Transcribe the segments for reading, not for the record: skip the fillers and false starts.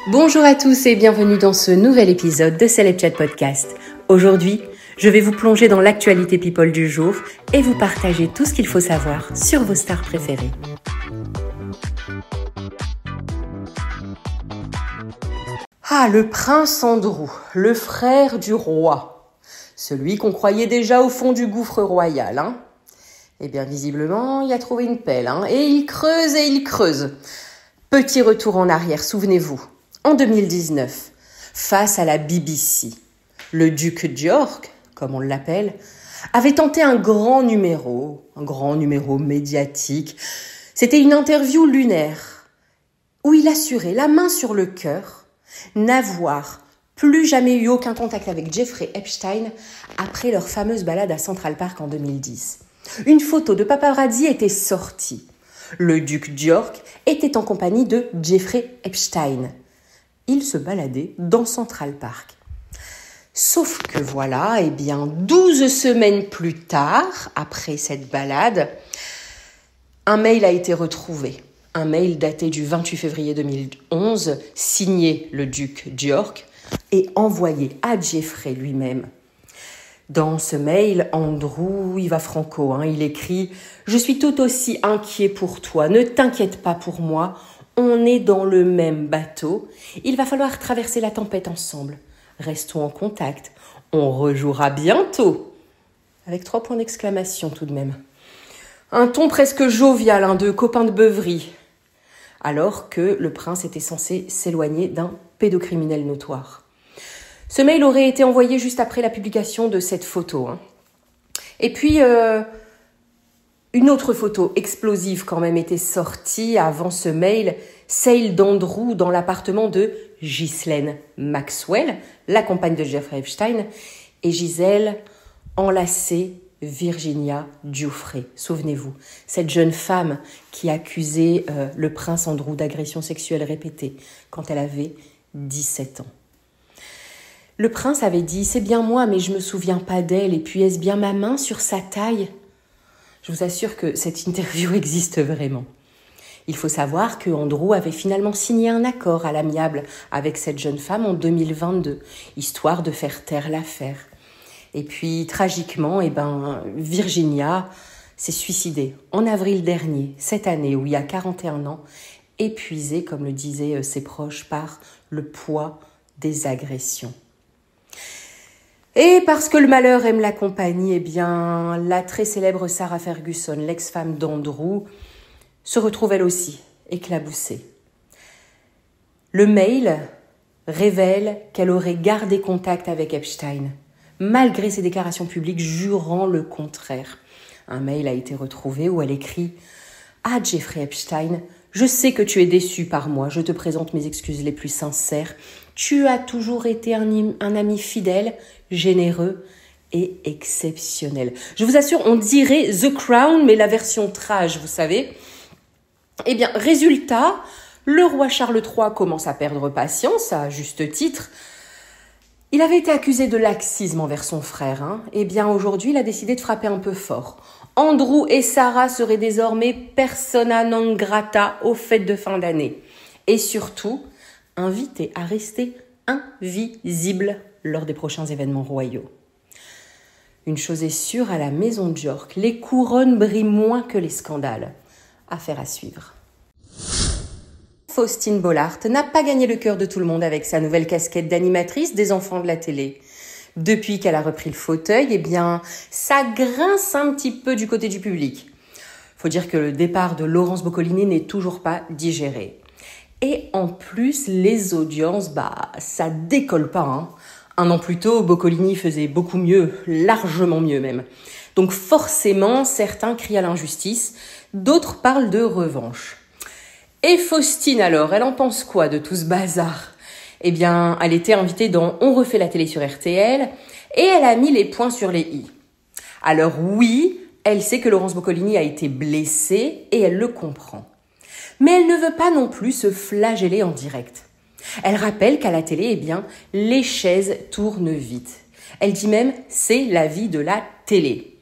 Bonjour à tous et bienvenue dans ce nouvel épisode de Celeb Chat Podcast. Aujourd'hui, je vais vous plonger dans l'actualité people du jour et vous partager tout ce qu'il faut savoir sur vos stars préférées. Ah, le prince Andrew, le frère du roi. Celui qu'on croyait déjà au fond du gouffre royal, hein. Eh bien, visiblement, il a trouvé une pelle, hein. Et il creuse. Petit retour en arrière, souvenez-vous. En 2019, face à la BBC, le duc d'York, comme on l'appelle, avait tenté un grand numéro médiatique. C'était une interview lunaire où il assurait, la main sur le cœur, n'avoir plus jamais eu aucun contact avec Jeffrey Epstein après leur fameuse balade à Central Park en 2010. Une photo de paparazzi était sortie. Le duc d'York était en compagnie de Jeffrey Epstein. Il se baladait dans Central Park. Sauf que voilà, 12 semaines plus tard, après cette balade, un mail a été retrouvé. Un mail daté du 28 février 2011, signé le duc d'York et envoyé à Jeffrey lui-même. Dans ce mail, Andrew, il va franco, il écrit « Je suis tout aussi inquiet pour toi, ne t'inquiète pas pour moi, on est dans le même bateau, il va falloir traverser la tempête ensemble. Restons en contact, on rejouera bientôt !» Avec 3 points d'exclamation tout de même. Un ton presque jovial, de copain de beuverie, alors que le prince était censé s'éloigner d'un pédocriminel notoire. Ce mail aurait été envoyé juste après la publication de cette photo. Et puis, une autre photo explosive quand même était sortie avant ce mail, celle d'Andrew dans l'appartement de Ghislaine Maxwell, la compagne de Jeffrey Epstein, et Gisèle enlaçait Virginia Giuffre. Souvenez-vous, cette jeune femme qui accusait le prince Andrew d'agression sexuelle répétée quand elle avait 17 ans. Le prince avait dit « C'est bien moi, mais je me souviens pas d'elle, et puis est-ce bien ma main sur sa taille ?» Je vous assure que cette interview existe vraiment. Il faut savoir que Andrew avait finalement signé un accord à l'amiable avec cette jeune femme en 2022, histoire de faire taire l'affaire. Et puis, tragiquement, Virginia s'est suicidée en avril dernier, cette année où il y a 41 ans, épuisée, comme le disaient ses proches, par le poids des agressions. Et parce que le malheur aime la compagnie, la très célèbre Sarah Ferguson, l'ex-femme d'Andrew, se retrouve elle aussi éclaboussée. Le mail révèle qu'elle aurait gardé contact avec Epstein, malgré ses déclarations publiques jurant le contraire. Un mail a été retrouvé où elle écrit « Ah Jeffrey Epstein, je sais que tu es déçu par moi, je te présente mes excuses les plus sincères. Tu as toujours été un ami fidèle, généreux et exceptionnel. » Je vous assure, on dirait The Crown, mais la version trash, vous savez. Résultat, le roi Charles III commence à perdre patience, à juste titre. Il avait été accusé de laxisme envers son frère. Aujourd'hui, il a décidé de frapper un peu fort. Andrew et Sarah seraient désormais persona non grata aux fêtes de fin d'année. Et surtout, invités à rester invisibles lors des prochains événements royaux. Une chose est sûre, à la maison d'York, les couronnes brillent moins que les scandales. Affaire à suivre. Faustine Bollaert n'a pas gagné le cœur de tout le monde avec sa nouvelle casquette d'animatrice des enfants de la télé. Depuis qu'elle a repris le fauteuil, ça grince un petit peu du côté du public. Faut dire que le départ de Laurence Boccolini n'est toujours pas digéré. Et en plus, les audiences, ça décolle pas. Un an plus tôt, Boccolini faisait beaucoup mieux, largement mieux même. Donc forcément, certains crient à l'injustice, d'autres parlent de revanche. Et Faustine alors, elle en pense quoi de tout ce bazar ? Elle était invitée dans On refait la télé sur RTL et elle a mis les points sur les i. Alors oui, elle sait que Laurence Boccolini a été blessée et elle le comprend. Mais elle ne veut pas non plus se flageller en direct. Elle rappelle qu'à la télé, les chaises tournent vite. Elle dit même « c'est la vie de la télé ».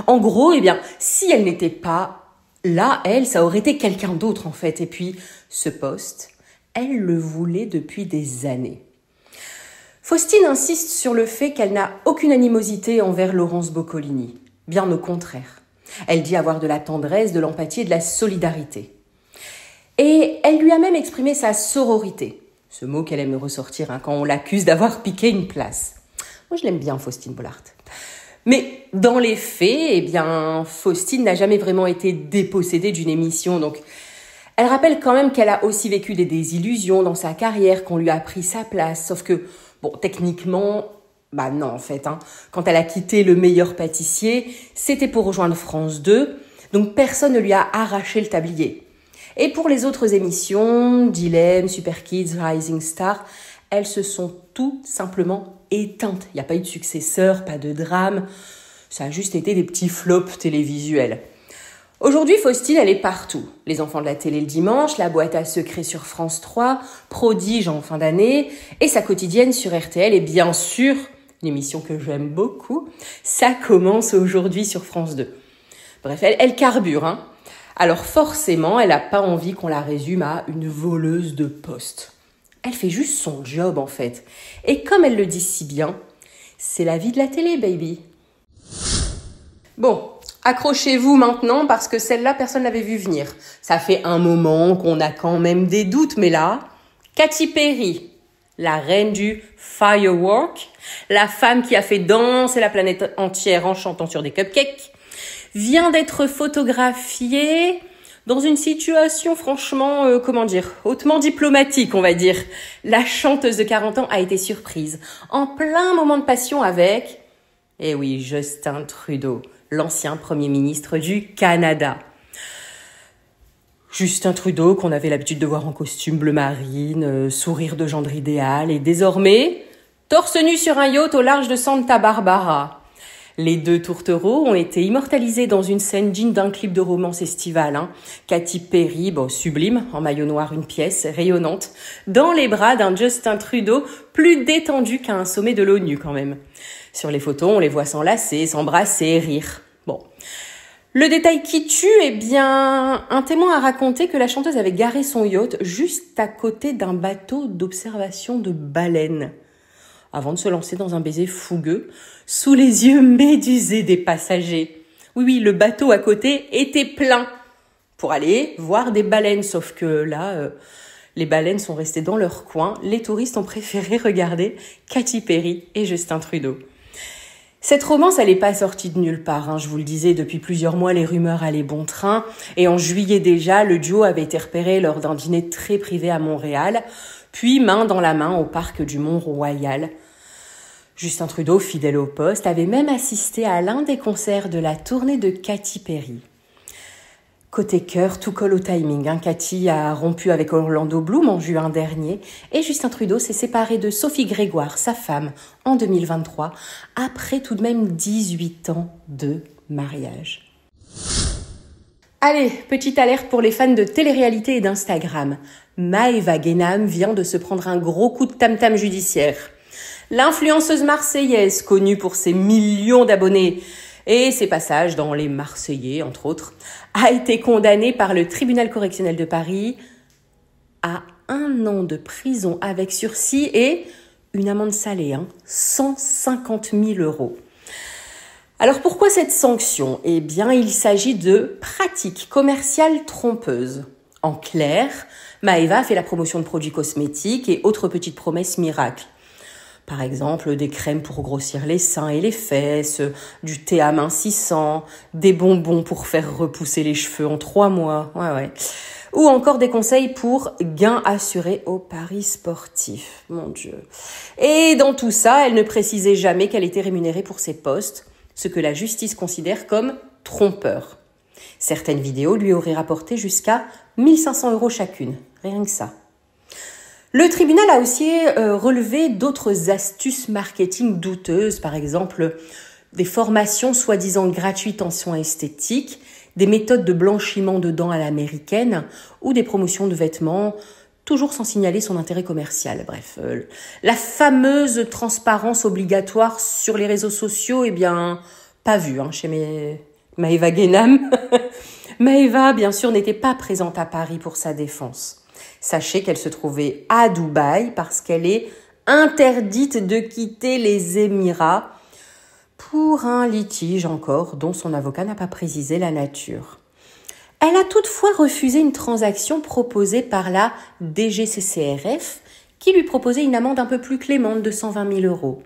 En gros, si elle n'était pas là, ça aurait été quelqu'un d'autre en fait. Et puis, ce poste, Elle le voulait depuis des années. Faustine insiste sur le fait qu'elle n'a aucune animosité envers Laurence Boccolini. Bien au contraire. Elle dit avoir de la tendresse, de l'empathie et de la solidarité. Et elle lui a même exprimé sa sororité. Ce mot qu'elle aime ressortir quand on l'accuse d'avoir piqué une place. Moi, je l'aime bien, Faustine Bollaert. Mais dans les faits, Faustine n'a jamais vraiment été dépossédée d'une émission. Donc, elle rappelle quand même qu'elle a aussi vécu des désillusions dans sa carrière, qu'on lui a pris sa place. Sauf que, techniquement, non en fait. Quand elle a quitté Le Meilleur Pâtissier, c'était pour rejoindre France 2. Donc, personne ne lui a arraché le tablier. Et pour les autres émissions, Dilemme, Super Kids, Rising Star, elles se sont tout simplement éteintes. Il n'y a pas eu de successeur, pas de drame. Ça a juste été des petits flops télévisuels. Aujourd'hui, Faustine, elle est partout. Les enfants de la télé le dimanche, la boîte à secrets sur France 3, Prodige en fin d'année, et sa quotidienne sur RTL, et bien sûr, l'émission que j'aime beaucoup, Ça commence aujourd'hui sur France 2. Bref, elle carbure, Alors forcément, elle n'a pas envie qu'on la résume à une voleuse de poste. Elle fait juste son job en fait. Et comme elle le dit si bien, c'est la vie de la télé, baby. Bon, accrochez-vous maintenant parce que celle-là, personne ne l'avait vu venir. Ça fait un moment qu'on a quand même des doutes, mais là, Katy Perry, la reine du firework, la femme qui a fait danser la planète entière en chantant sur des cupcakes, vient d'être photographiée dans une situation franchement, hautement diplomatique, on va dire. La chanteuse de 40 ans a été surprise, en plein moment de passion avec, Justin Trudeau, l'ancien Premier ministre du Canada. Justin Trudeau, qu'on avait l'habitude de voir en costume bleu marine, sourire de gendre idéal, et désormais, torse nu sur un yacht au large de Santa Barbara. Les deux tourtereaux ont été immortalisés dans une scène digne d'un clip de romance estivale. Katy Perry, sublime, en maillot noir une pièce, rayonnante, dans les bras d'un Justin Trudeau plus détendu qu'à un sommet de l'ONU quand même. Sur les photos, on les voit s'enlacer, s'embrasser, rire. Le détail qui tue, un témoin a raconté que la chanteuse avait garé son yacht juste à côté d'un bateau d'observation de baleines, avant de se lancer dans un baiser fougueux, sous les yeux médusés des passagers. Oui, le bateau à côté était plein pour aller voir des baleines, sauf que là, les baleines sont restées dans leur coin. Les touristes ont préféré regarder Katy Perry et Justin Trudeau. Cette romance, elle n'est pas sortie de nulle part. Je vous le disais, depuis plusieurs mois, les rumeurs allaient bon train. Et en juillet déjà, le duo avait été repéré lors d'un dîner très privé à Montréal, puis main dans la main au parc du Mont-Royal. Justin Trudeau, fidèle au poste, avait même assisté à l'un des concerts de la tournée de Katy Perry. Côté cœur, tout colle au timing. Katy a rompu avec Orlando Bloom en juin dernier et Justin Trudeau s'est séparé de Sophie Grégoire, sa femme, en 2023, après tout de même 18 ans de mariage. Allez, petite alerte pour les fans de télé-réalité et d'Instagram. Maëva Guénam vient de se prendre un gros coup de tam-tam judiciaire. L'influenceuse marseillaise, connue pour ses millions d'abonnés et ses passages dans Les Marseillais, entre autres, a été condamnée par le tribunal correctionnel de Paris à 1 an de prison avec sursis et une amende salée, 150 000 €. Alors pourquoi cette sanction ? Il s'agit de pratiques commerciales trompeuses. En clair, Maëva a fait la promotion de produits cosmétiques et autres petites promesses miracles. Par exemple, des crèmes pour grossir les seins et les fesses, du thé amincissant, des bonbons pour faire repousser les cheveux en 3 mois. Ou encore des conseils pour gains assurés au paris sportif. Mon Dieu. Et dans tout ça, elle ne précisait jamais qu'elle était rémunérée pour ses posts, ce que la justice considère comme trompeur. Certaines vidéos lui auraient rapporté jusqu'à 1 500 € chacune. Rien que ça. Le tribunal a aussi relevé d'autres astuces marketing douteuses, par exemple des formations soi-disant gratuites en soins esthétiques, des méthodes de blanchiment de dents à l'américaine ou des promotions de vêtements, toujours sans signaler son intérêt commercial. Bref, la fameuse transparence obligatoire sur les réseaux sociaux, pas vue chez Maëva Guénam. Maëva, bien sûr, n'était pas présente à Paris pour sa défense. Sachez qu'elle se trouvait à Dubaï parce qu'elle est interdite de quitter les Émirats pour un litige encore dont son avocat n'a pas précisé la nature. Elle a toutefois refusé une transaction proposée par la DGCCRF qui lui proposait une amende un peu plus clémente de 120 000 €.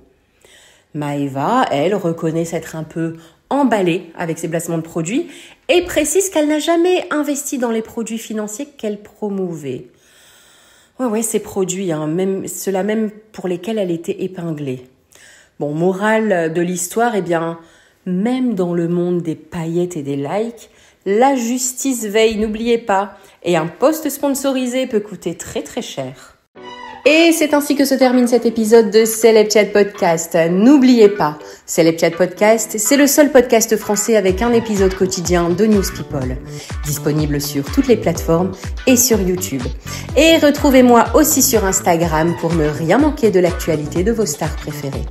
Maeva, elle, reconnaît s'être un peu emballée avec ses placements de produits et précise qu'elle n'a jamais investi dans les produits financiers qu'elle promouvait. Ouais, ces produits, même ceux-là même pour lesquels elle était épinglée. Bon, morale de l'histoire, même dans le monde des paillettes et des likes, la justice veille, n'oubliez pas. Et un post sponsorisé peut coûter très très cher. Et c'est ainsi que se termine cet épisode de Celeb Chat Podcast. N'oubliez pas, Celeb Chat Podcast, c'est le seul podcast français avec un épisode quotidien de News People. Disponible sur toutes les plateformes et sur YouTube. Et retrouvez-moi aussi sur Instagram pour ne rien manquer de l'actualité de vos stars préférées.